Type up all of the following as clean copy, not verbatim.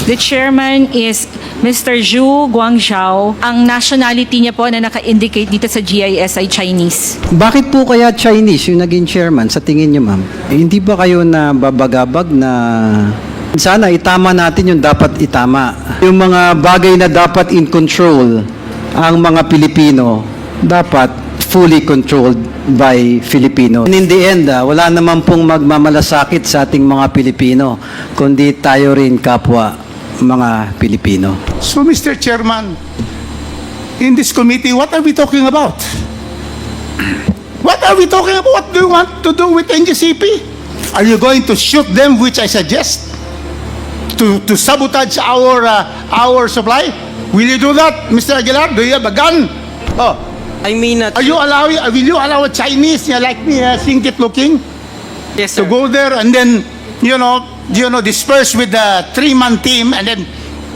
The chairman is Mr. Zhu Guangzhou. Ang nationality niya po na naka-indicate dito sa GIS ay Chinese. Bakit po kaya Chinese yung naging chairman sa tingin niyo, ma'am? Hindi ba kayo na babagabag na sana itama natin yung dapat itama? Yung mga bagay na dapat in control ang mga Pilipino, dapat fully controlled by Filipinos. And in the end, wala naman pong magmamalasakit sa ating mga Pilipino, kundi tayo rin kapwa mga Pilipino. So, Mr. Chairman, in this committee, what are we talking about? What are we talking about? What do you want to do with NGCP? Are you going to shoot them, which I suggest, to sabotage our supply? Will you do that, Mr. Aguilar? Do you have a gun? Oh, I mean, will you allow a Chinese like me, singkit looking, yes, to sir. go there and then, disperse with the 3-man team and then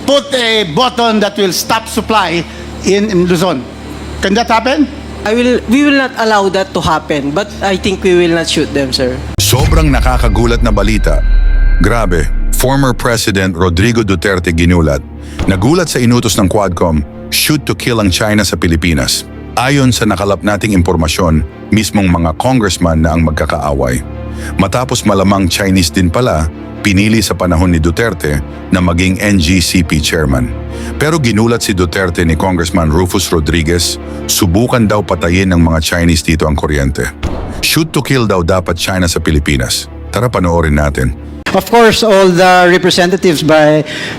put a button that will stop supply in Luzon? Can that happen? We will not allow that to happen, but I think we will not shoot them, sir. Sobrang nakakagulat na balita. Grabe, former President Rodrigo Duterte ginulat. Nagulat sa inutos ng Quadcom, shoot to kill ang China sa Pilipinas. Ayon sa nakalap nating impormasyon, mismong mga congressman na ang magkakaaway. Matapos malamang Chinese din pala, pinili sa panahon ni Duterte na maging NGCP chairman. Pero ginulat si Duterte ni Congressman Rufus Rodriguez, subukan daw patayin ng mga Chinese dito ang kuryente. Shoot to kill daw dapat China sa Pilipinas. Tara panoorin natin. Of course, all the representatives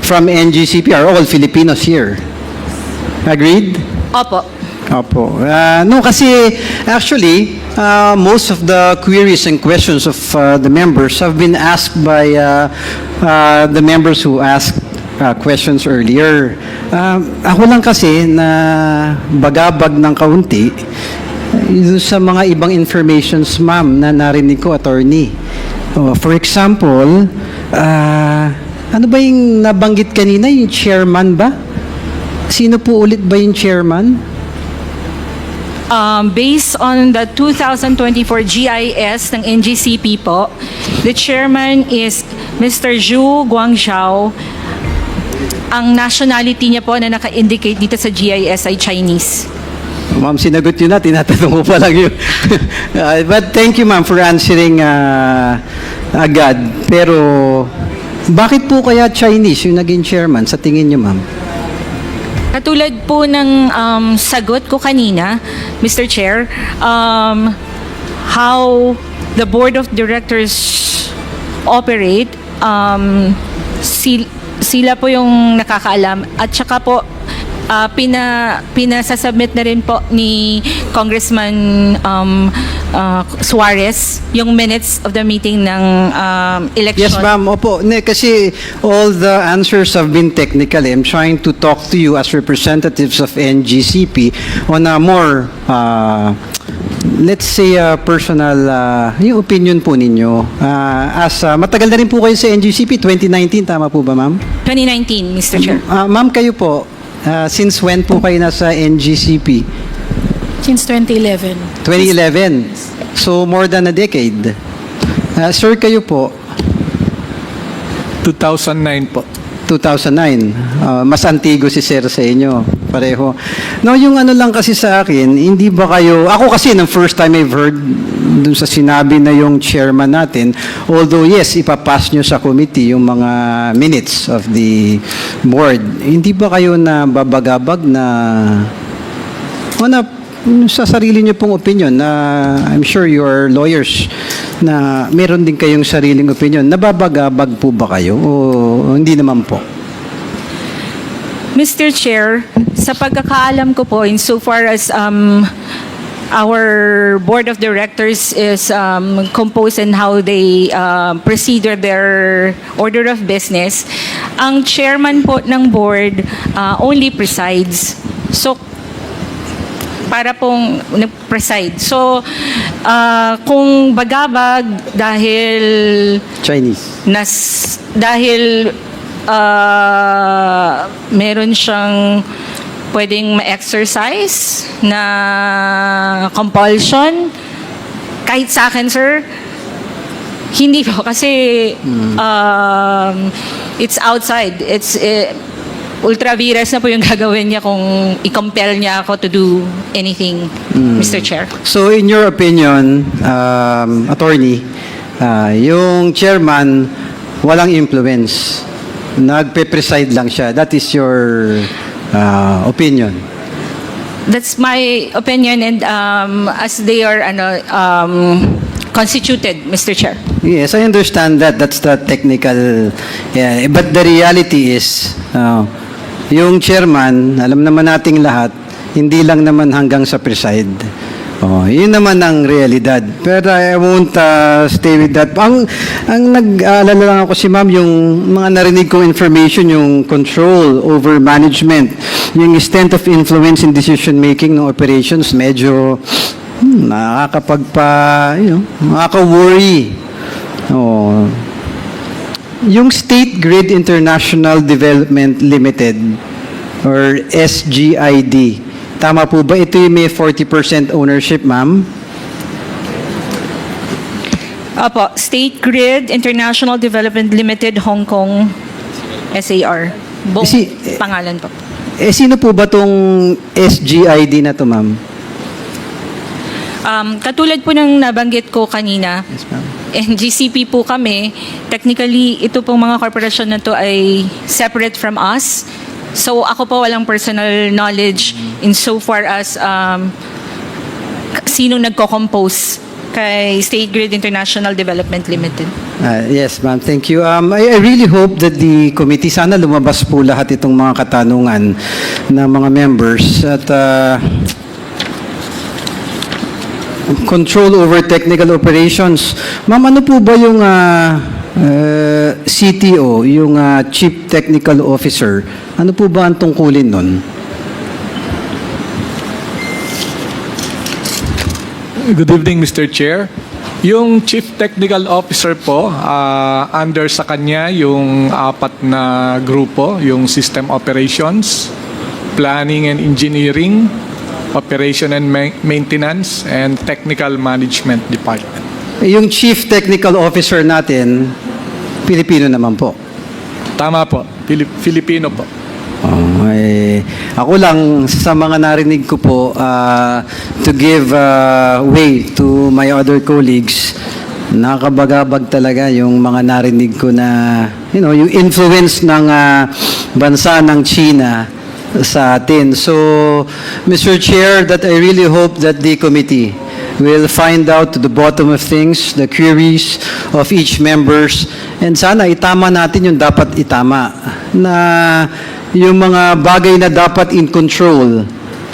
from NGCP are all Filipinos here. Agreed? Opo. Opo. No, kasi actually, most of the queries and questions of the members have been asked by the members who asked questions earlier. Ako lang kasi na bagabag ng kaunti sa mga ibang informations, ma'am, na narinig ko, attorney. For example, ano ba yung nabanggit kanina, yung chairman ba? Sino po ulit ba yung chairman? Based on the 2024 GIS ng NGCP po, the chairman is Mr. Zhu Guangzhou. Ang nationality niya po na naka-indicate dito sa GIS ay Chinese. Ma'am, sinagot yun na, tinatanong ko pa lang yun. But thank you, ma'am, for answering agad. Pero, bakit po kaya Chinese yung naging chairman sa tingin niyo, ma'am? Katulad po ng sagot ko kanina, Mr. Chair, how the Board of Directors operate, sila po yung nakakaalam. At saka po, pinasasubmit na rin po ni Congressman Suarez yung minutes of the meeting ng election. Yes, ma'am. Opo. Kasi all the answers have been technical. I'm trying to talk to you as representatives of NGCP on a more, let's say, personal yung opinion po ninyo. Matagal na rin po kayo sa NGCP, 2019, tama po ba, ma'am? 2019, Mr. Chair. Ma'am, kayo po, since when po kayo nasa NGCP? Since 2011. 2011. So, more than a decade. Sir, kayo po? 2009 po. 2009. Mas antigo si Sir sa inyo. Pareho. No, yung ano lang kasi sa akin, hindi ba kayo... Ako kasi, ng first time I've heard dun sa sinabi na yung chairman natin, although yes, ipapass nyo sa committee yung mga minutes of the board, hindi ba kayo na babagabag na... sa sarili niyo pong opinion na I'm sure you are lawyers na meron din kayong sariling opinion. Nababagabag po ba kayo o hindi naman po? Mr. Chair, sa pagkakaalam ko po, insofar as our board of directors is composed and how they proceed with their order of business, ang chairman po ng board only presides. So, para pong nag-preside. So, kung bagabag dahil Chinese. Dahil meron siyang pwedeng ma-exercise na compulsion, kahit sa akin, sir, Hindi po, kasi it's outside. It's ultra vires na po yung gagawin niya kung i-compel niya ako to do anything, Mr. Chair. So in your opinion, attorney, yung chairman walang influence. Nagpe-preside lang siya. That is your opinion. That's my opinion, and as they are constituted, Mr. Chair. Yes, I understand that. That's the technical. Yeah, but the reality is, yung chairman, alam naman nating lahat, hindi lang naman hanggang sa preside. Yun naman ang realidad. Pero I won't stay with that. Ang nag-aalala lang ako si ma'am, yung mga narinig kong information, yung control over management, yung extent of influence in decision-making ng operations, medyo nakaka-worry. Yung State Grid International Development Limited or SGID, tama po ba? Ito yung may 40% ownership, ma'am? Opo, State Grid International Development Limited, Hong Kong, SAR. Buong pangalan po. Sino po ba tong SGID na to, ma'am? Katulad po ng nabanggit ko kanina, Yes, ma'am. NGCP po kami. Technically, ito pong mga korporasyon na to ay separate from us. So ako po walang personal knowledge in so far as sino nagko-compose kay State Grid International Development Limited. Yes, ma'am. Thank you. I really hope that the committee, sana lumabas po lahat itong mga katanungan ng mga members at control over technical operations. Ma'am, ano po ba yung CTO, yung Chief Technical Officer? Ano po ba ang tungkulin nun? Good evening, Mr. Chair. Yung Chief Technical Officer po, under sa kanya yung 4 na grupo, yung System Operations, Planning and Engineering, Operation and Maintenance, and Technical Management Department. Yung Chief Technical Officer natin, Pilipino naman po. Tama po, Filipino po. Ako lang sa mga narinig ko po to give way to my other colleagues, nakakabagabag talaga yung mga narinig ko na yung influence ng bansa ng China sa atin. So, Mr. Chair, that I really hope that the committee will find out to the bottom of things, the queries of each members, and sana itama natin yung dapat itama, na yung mga bagay na dapat in control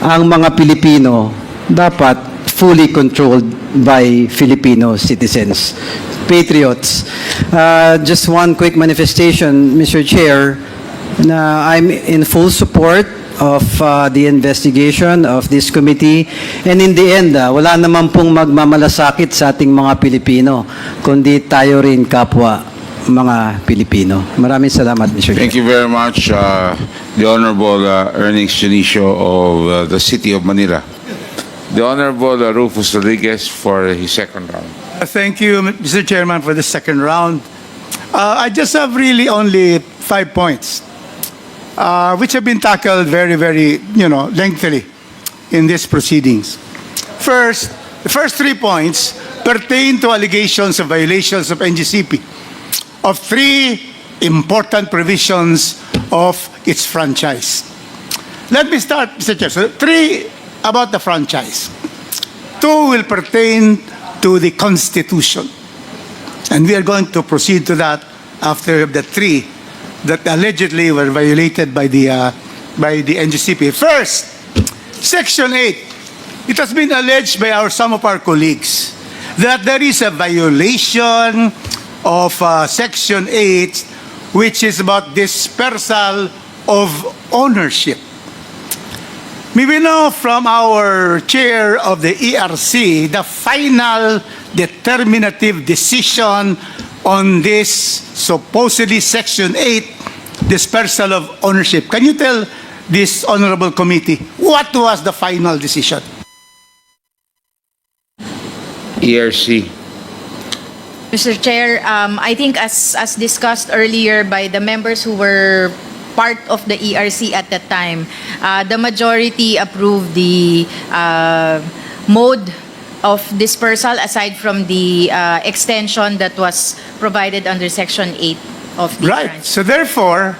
ang mga Pilipino, dapat fully controlled by Filipino citizens, patriots. Just one quick manifestation, Mr. Chair, na I'm in full support of the investigation of this committee, and in the end, wala naman pong magmamalasakit sa ating mga Pilipino, kundi tayo rin kapwa mga Pilipino. Maraming salamat, Mr. Chair. Thank you very much, the Honorable Ernest Janicio of the City of Manila. The Honorable Rufus Rodriguez for his second round. Thank you, Mr. Chairman, for the second round. I just have really only 5 points, which have been tackled very, very, lengthily in these proceedings. First, the first 3 points pertain to allegations of violations of NGCP, of 3 important provisions of its franchise. Let me start, Mr. Chair. So 3 about the franchise. 2 will pertain to the Constitution. And we are going to proceed to that after the 3 that allegedly were violated by the NGCP. First, Section 8. It has been alleged by some of our colleagues that there is a violation of Section 8, which is about dispersal of ownership. May we know from our chair of the ERC the final determinative decision on this supposedly Section 8 dispersal of ownership. Can you tell this honorable committee what was the final decision? ERC. Mr. Chair, I think as discussed earlier by the members who were part of the ERC at that time, the majority approved the mode of dispersal aside from the extension that was provided under Section 8 of the Right. grant. So therefore,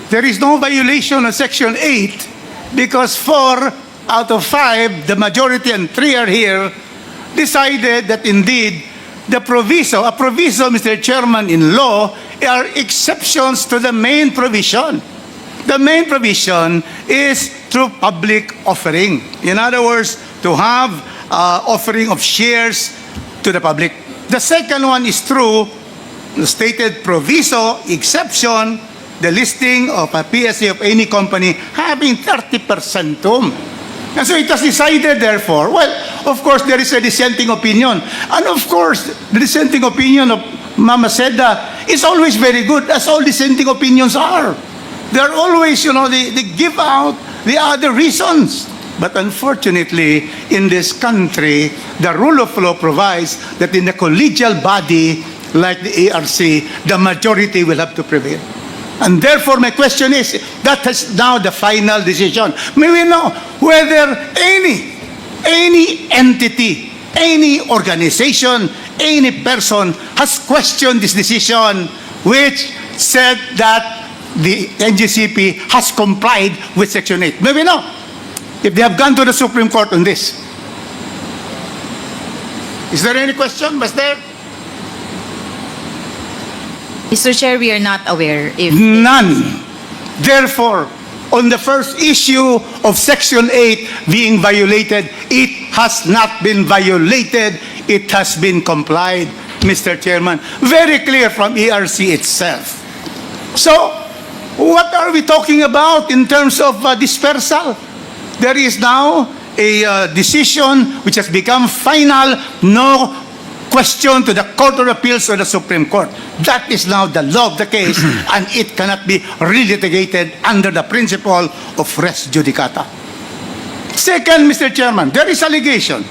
there is no violation of Section 8 because 4 out of 5, the majority and 3 are here, decided that indeed the proviso, a proviso, Mr. Chairman, in law, are exceptions to the main provision. The main provision is through public offering. In other words, to have offering of shares to the public. The second one is through the stated proviso, exception, the listing of a PSA of any company having 30% term. And so it was decided, therefore, well, of course, there is a dissenting opinion. And of course, the dissenting opinion of Mama Seda is always very good, as all dissenting opinions are. They're always, they give out the other reasons. But unfortunately, in this country, the rule of law provides that in a collegial body like the ARC, the majority will have to prevail. And therefore, my question is, that is now the final decision. May we know whether any entity, any organization, any person has questioned this decision, which said that the NGCP has complied with Section 8. May we know if they have gone to the Supreme Court on this. Is there any question? Was there? Mr. Chair, we are not aware if... None. Therefore, on the first issue of Section 8 being violated, it has not been violated. It has been complied, Mr. Chairman. Very clear from ERC itself. So, what are we talking about in terms of dispersal? There is now a decision which has become final, no question to the Court of Appeals or the Supreme Court. That is now the law of the case, and it cannot be relitigated under the principle of res judicata. Second, Mr. Chairman, there is allegation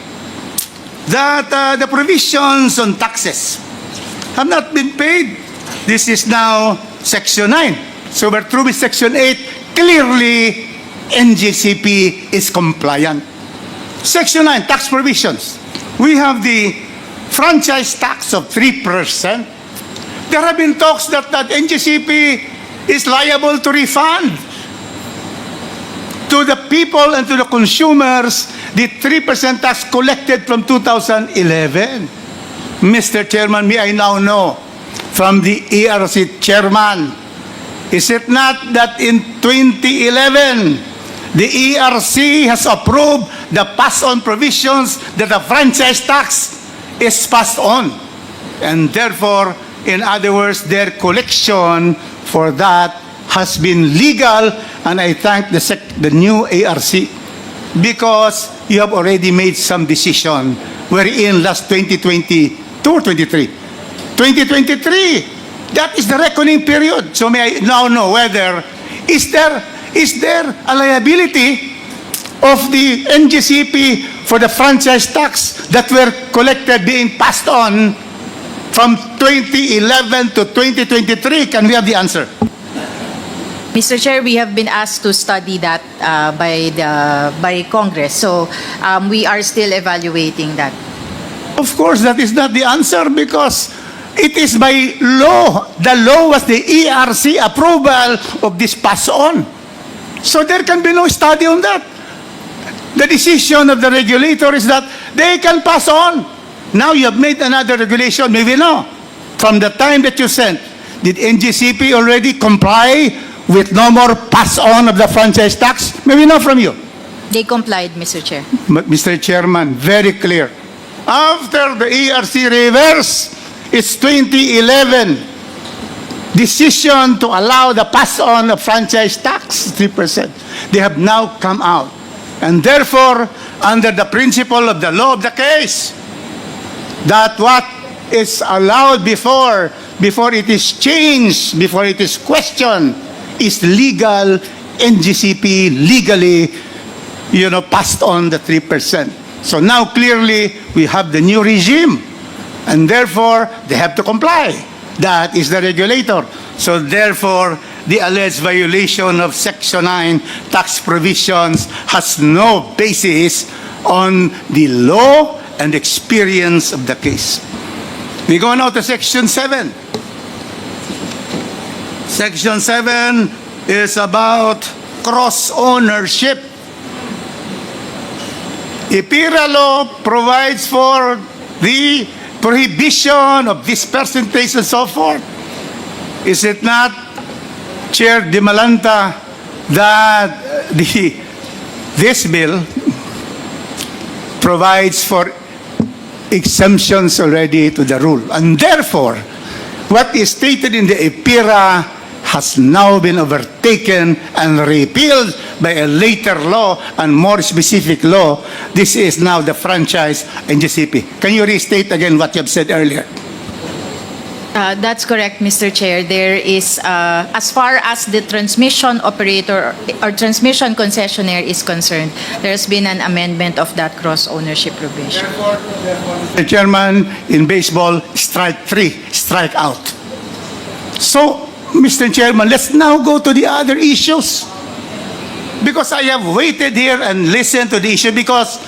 that the provisions on taxes have not been paid. This is now Section 9. So we're through with Section 8. Clearly, NGCP is compliant. Section 9, tax provisions. We have the franchise tax of 3%. There have been talks that NGCP is liable to refund to the people and to the consumers the 3% tax collected from 2011. Mr. Chairman, may I now know from the ERC chairman, is it not that in 2011, the ERC has approved the pass-on provisions that the franchise tax is passed on? And therefore, in other words, their collection for that has been legal, and I thank the new ARC because you have already made some decision wherein last 2022 or 23. 2023, that is the reckoning period. So may I now know whether is there a liability of the NGCP for the franchise tax that were collected being passed on from 2011 to 2023? Can we have the answer? Mr. Chair, we have been asked to study that by Congress. So we are still evaluating that. Of course, that is not the answer because it is by law. The law was the ERC approval of this pass on. So there can be no study on that. The decision of the regulator is that they can pass on. Now you have made another regulation, maybe no. From the time that you sent, did NGCP already comply with no more pass on of the franchise tax? Maybe not from you. They complied, Mr. Chair. But Mr. Chairman, very clear. After the ERC reverse its 2011 decision to allow the pass on of franchise tax, 3%, they have now come out. And therefore, under the principle of the law of the case, that what is allowed before it is changed, before it is questioned, is legal. NGCP legally, passed on the 3%. So now clearly we have the new regime. and therefore they have to comply. That is the regulator. So therefore, the alleged violation of Section 9 tax provisions has no basis on the law and experience of the case. We go now to Section 7. Section 7 is about cross-ownership. IPIRA law provides for the prohibition of this percentage and so forth. Is it not, Chair De Malanta, that this bill provides for exemptions already to the rule? And therefore, what is stated in the IPIRA has now been overtaken and repealed by a later law and more specific law. This is now the franchise NGCP. Can you restate again what you have said earlier? That's correct, Mr. Chair. There is, as far as the transmission operator or transmission concessionaire is concerned, there has been an amendment of that cross-ownership provision. The chairman, in baseball, strike 3, strike out. So, Mr. Chairman, let's now go to the other issues. Because I have waited here and listened to the issue because,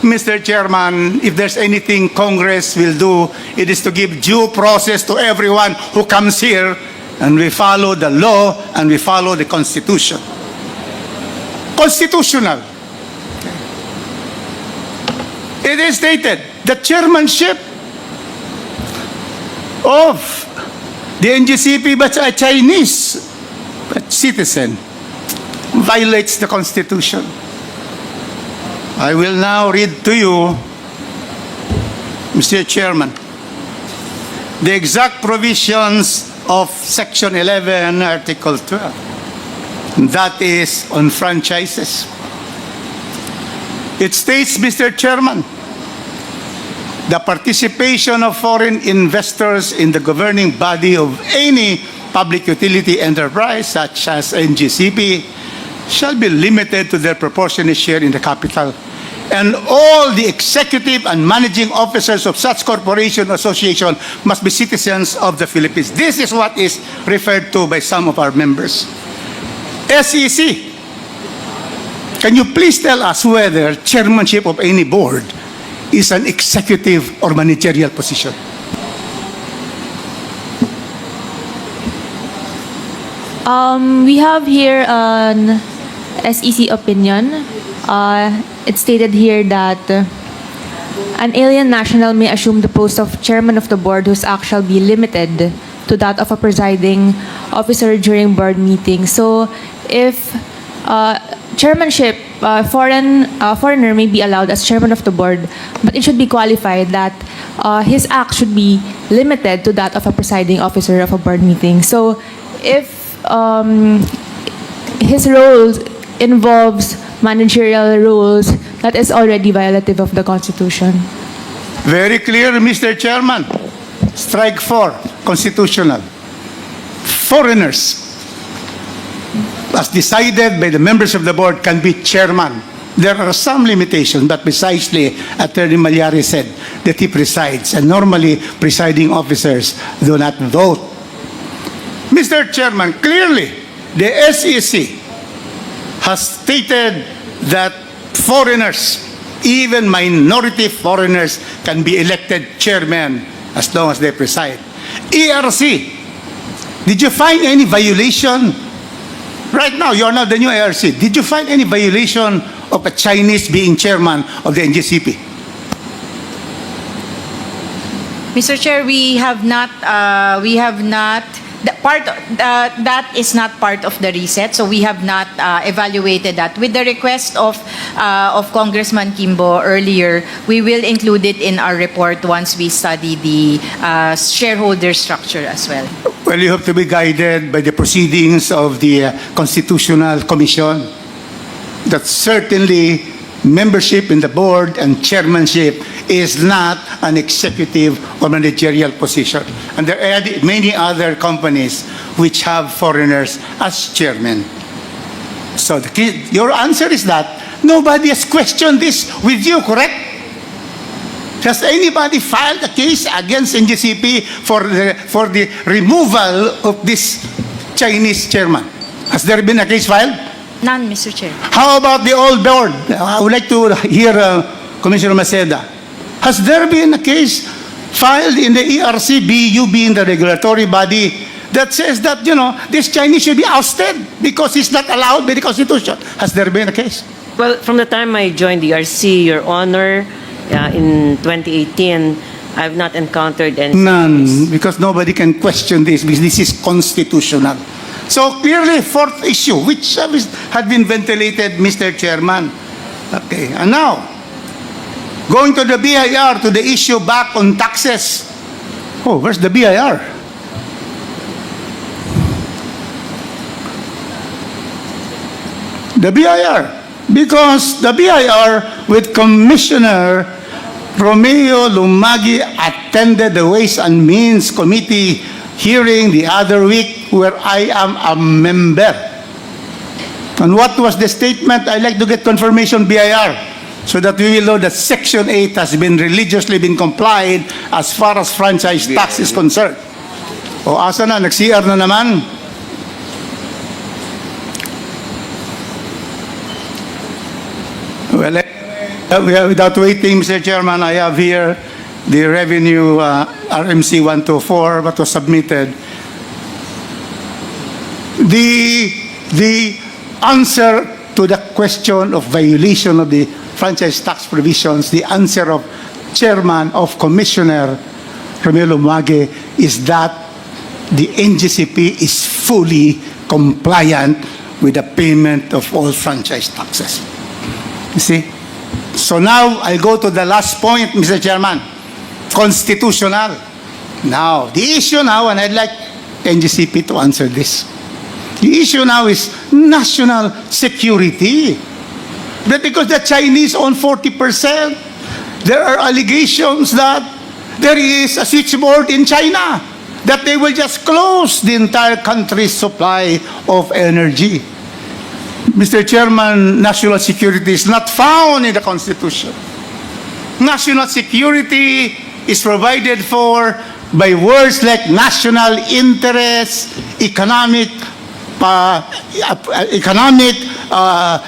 Mr. Chairman, if there's anything Congress will do, it is to give due process to everyone who comes here, and we follow the law and we follow the Constitution. Constitutional. It is stated, the chairmanship of the NGCP, but a Chinese citizen, violates the Constitution. I will now read to you, Mr. Chairman, the exact provisions of Section 11, Article 12. That is on franchises. It states, Mr. Chairman, the participation of foreign investors in the governing body of any public utility enterprise, such as NGCP, shall be limited to their proportionate share in the capital, and all the executive and managing officers of such corporation or association must be citizens of the Philippines. This is what is referred to by some of our members. SEC, can you please tell us whether chairmanship of any board is an executive or managerial position? We have here an SEC opinion. It's stated here that an alien national may assume the post of chairman of the board whose act shall be limited to that of a presiding officer during board meetings. So, if chairmanship, foreigner may be allowed as chairman of the board, but it should be qualified that his act should be limited to that of a presiding officer of a board meeting. So, if his role involves managerial roles, that is already violative of the Constitution. Very clear, Mr. Chairman. Strike 4, constitutional. Foreigners, as decided by the members of the board, can be chairman. There are some limitations, but precisely, Attorney Malyari said that he presides, and normally presiding officers do not vote. Mr. Chairman, clearly, the SEC has stated that foreigners, even minority foreigners, can be elected chairman as long as they preside. ERC, did you find any violation? Right now, you are now the new ERC. Did you find any violation of a Chinese being chairman of the NGCP? Mr. Chair, we have not, that is not part of the reset, so we have not evaluated that. With the request of Congressman Kimbo earlier, we will include it in our report once we study the shareholder structure as well. Well, you have to be guided by the proceedings of the Constitutional Commission. That certainly membership in the board and chairmanship is not an executive or managerial position. And there are many other companies which have foreigners as chairmen. So your answer is that nobody has questioned this with you, correct? Has anybody filed a case against NGCP for the removal of this Chinese chairman? Has there been a case filed? None, Mr. Chair. How about the old board? I would like to hear Commissioner Maceda. Has there been a case filed in the ERC, BU being the regulatory body, that says that, this Chinese should be ousted because he's not allowed by the Constitution? Has there been a case? Well, from the time I joined the RC, Your Honor, in 2018, I've not encountered any. None, because nobody can question this, because this is constitutional. So clearly, fourth issue, which had been ventilated, Mr. Chairman. Okay, and now, going to the BIR, to the issue back on taxes. Oh, where's the BIR? The BIR. Because the BIR with Commissioner Romeo Lumagi attended the Ways and Means Committee hearing the other week where I am a member. And what was the statement? I'd like to get confirmation BIR so that we will know that Section 8 has been religiously been complied as far as franchise tax is concerned. O asa na, nag-CR na naman. Well, without waiting, Mr. Chairman, I have here the revenue RMC 124 that was submitted. The answer to the question of violation of the franchise tax provisions, the answer of Chairman of Commissioner Romeo Lumagi is that the NGCP is fully compliant with the payment of all franchise taxes. You see? So now I go to the last point, Mr. Chairman. Constitutional. Now, the issue now, and I'd like NGCP to answer this. The issue now is national security. That because the Chinese own 40%, there are allegations that there is a switchboard in China, that they will just close the entire country's supply of energy. Mr. Chairman, national security is not found in the Constitution. National security is provided for by words like national interest, economic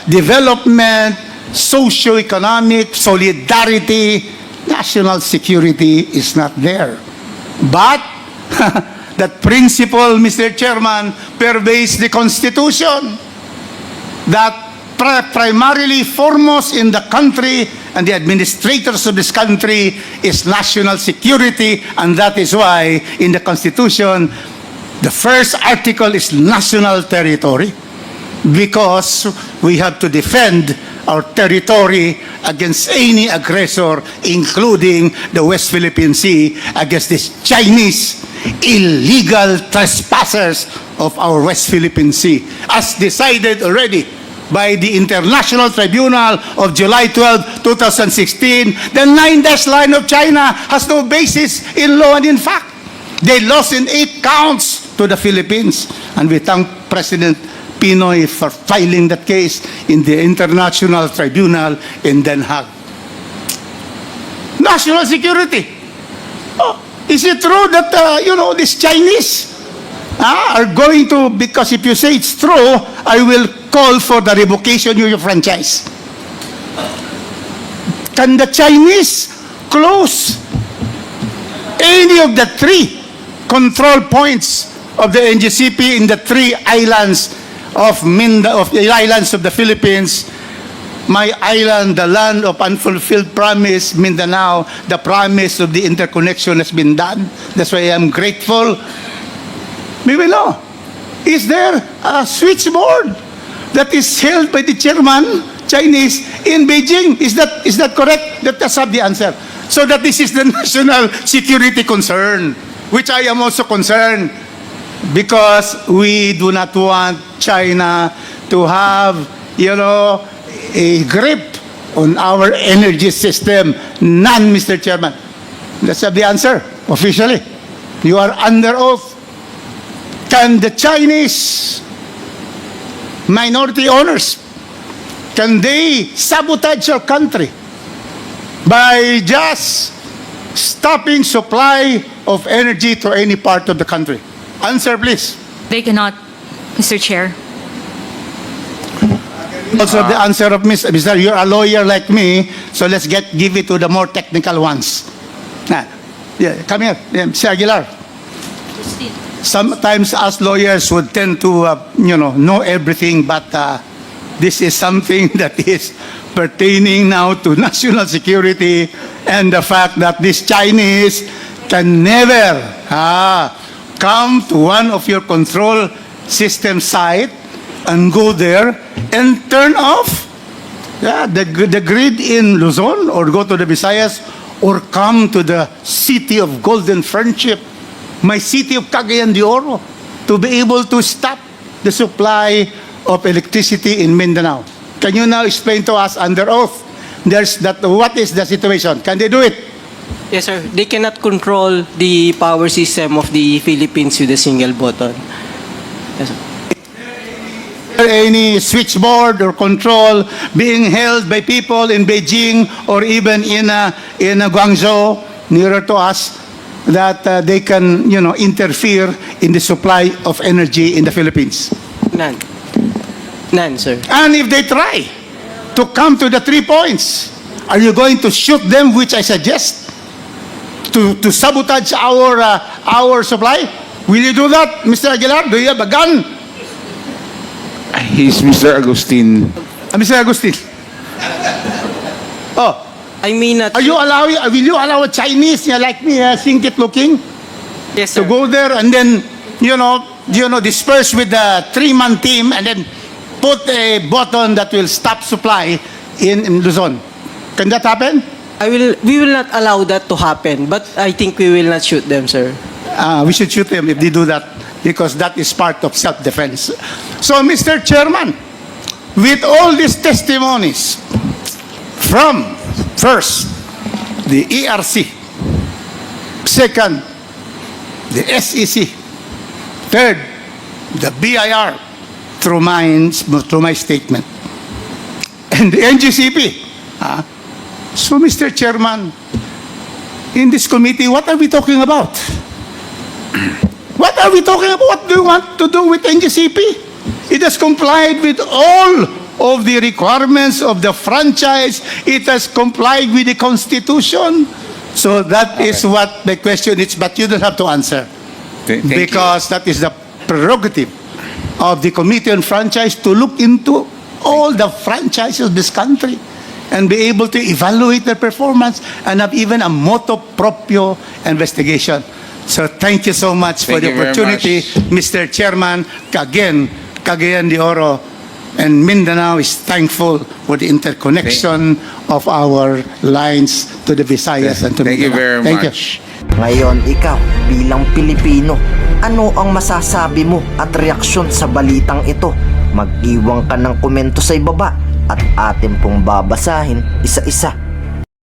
development, socio-economic solidarity. National security is not there. But that principle, Mr. Chairman, pervades the Constitution. That primarily foremost in the country and the administrators of this country is national security, and that is why in the Constitution, the first article is national territory, because we have to defend our territory against any aggressor, including the West Philippine Sea, against these Chinese illegal trespassers of our West Philippine Sea, as decided already by the International Tribunal of July 12, 2016. The 9-dash line of China has no basis in law and in fact. They lost in 8 counts to the Philippines. And we thank President Pinoy for filing that case in the International Tribunal in Den Haag. National security. Oh, is it true that, these Chinese are going to, because if you say it's true, I will call for the revocation of your franchise. Can the Chinese close any of the 3 control points of the NGCP in the 3 islands of the islands of the Philippines? My island, the land of unfulfilled promise, Mindanao, the promise of the interconnection has been done. That's why I'm grateful. We will know. Is there a switchboard that is held by the chairman, Chinese, in Beijing? Is that correct? Let us have the answer. So that this is the national security concern, which I am also concerned, because we do not want China to have, a grip on our energy system. None, Mr. Chairman. Let's have the answer officially. You are under oath. Can the Chinese minority owners, can they sabotage your country by just stopping supply of energy to any part of the country? Answer, please. They cannot, Mr. Chair. Also, the answer of Mr. You're a lawyer like me, so let's give it to the more technical ones. Yeah, come here, Mr. Aguilar. Sometimes us lawyers would tend to, know everything, but this is something that is pertaining now to national security and the fact that these Chinese can never come to one of your control system site and go there and turn off the grid in Luzon, or go to the Visayas, or come to the city of Golden Friendship, my city of Cagayan de Oro, to be able to stop the supply of electricity in Mindanao. Can you now explain to us under oath what is the situation? Can they do it? Yes, sir. They cannot control the power system of the Philippines with a single button. Yes, sir. Any switchboard or control being held by people in Beijing or even in Guangzhou, nearer to us, that they can, interfere in the supply of energy in the Philippines? None. None, sir. And if they try to come to the 3 points, are you going to shoot them, which I suggest, to sabotage our supply? Will you do that, Mr. Aguilar? Do you have a gun? He's Mr. Agustin. Mr. Agustin. Oh, I mean not. will you allow a Chinese like me, singkit looking, Yes, sir. to go there and then, disperse with the 3-man team and then put a button that will stop supply in Luzon? Can that happen? We will not allow that to happen, but I think we will not shoot them, sir. We should shoot them if they do that, because that is part of self-defense. So, Mr. Chairman, with all these testimonies from, first, the ERC, second, the SEC, third, the BIR, through my statement, and the NGCP. So, Mr. Chairman, in this committee, what are we talking about? What are we talking about? What do you want to do with NGCP? It has complied with all of the requirements of the franchise. It has complied with the Constitution. So that is what the question is, but you don't have to answer. Thank you. Because that is the prerogative of the Committee on Franchise to look into all the franchises of this country and be able to evaluate their performance and have even a motu proprio investigation. So thank you so much for Thank the you very opportunity, Mr. Chairman. Again, Cagayan de Oro and Mindanao is thankful for the interconnection of our lines to the Visayas and to Thank you Mindanao. very Thank you. much. Ngayon, ikaw bilang Pilipino, ano ang masasabi mo at reaksyon sa balitang ito? Mag-iwan ka ng komento sa ibaba at atin pong babasahin isa-isa.